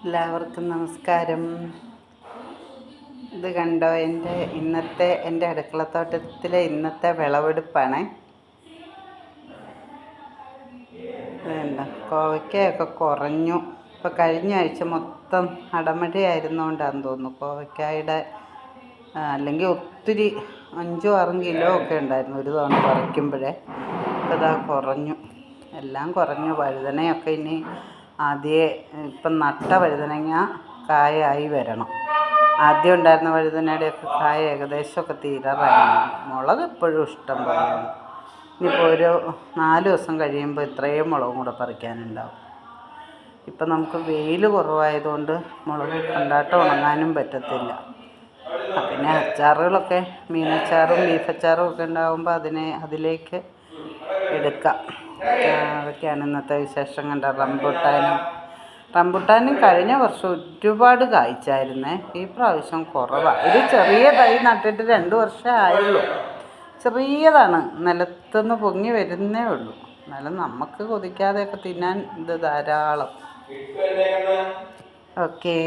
എല്ലാവർക്കും നമസ്കാരം. ഇത് കണ്ടോ, എൻ്റെ അടുക്കളത്തോട്ടത്തിലെ ഇന്നത്തെ വിളവെടുപ്പാണ്. ഇതുണ്ടോ, കോവയ്ക്കയൊക്കെ കുറഞ്ഞു. ഇപ്പോൾ കഴിഞ്ഞ ആഴ്ച മൊത്തം അടമഴയായിരുന്നുകൊണ്ടാണെന്ന് തോന്നുന്നു കോവയ്ക്കായുടെ അല്ലെങ്കിൽ ഒത്തിരി 5-6 കിലോ ഒക്കെ ഉണ്ടായിരുന്നു ഒരു തവണ പറിക്കുമ്പോഴേ. ഇപ്പോൾ ഇതാ കുറഞ്ഞു, എല്ലാം കുറഞ്ഞു. വഴുതനയൊക്കെ ഇനി ഇപ്പം നട്ട വഴുതനങ്ങ കായായി വരണം. ആദ്യം ഉണ്ടായിരുന്ന വഴുതനയുടെയൊക്കെ കായ ഏകദേശമൊക്കെ തീരാറായിരുന്നു. മുളക് എപ്പോഴും ഇഷ്ടം പോലെയാണ്. ഇനിയിപ്പോൾ ഒരു 4 ദിവസം കഴിയുമ്പോൾ ഇത്രയും മുളകും കൂടെ പറിക്കാനുണ്ടാവും. ഇപ്പം നമുക്ക് വെയിൽ കുറവായതുകൊണ്ട് മുളക് കൊണ്ടാട്ടം ഉണങ്ങാനും പറ്റത്തില്ല. പിന്നെ അച്ചാറുകളൊക്കെ, മീനച്ചാറും ബീഫച്ചാറും ഒക്കെ ഉണ്ടാകുമ്പോൾ അതിലേക്ക് എടുക്കാം. അതൊക്കെയാണ് ഇന്നത്തെ വിശേഷം. കണ്ട റംബുട്ടാനും കഴിഞ്ഞ വർഷം ഒരുപാട് കായ്ച്ചായിരുന്നേ. ഈ പ്രാവശ്യം കുറവാണ്. ഒരു ചെറിയ തൈ നട്ടിട്ട് 2 വർഷം ആയുള്ളൂ. ചെറിയതാണ്, നിലത്തുനിന്ന് പൊങ്ങി വരുന്നേ ഉള്ളൂ. എന്നാലും നമുക്ക് കൊതിക്കാതെയൊക്കെ തിന്നാൻ ഇത് ധാരാളം. ഓക്കേ.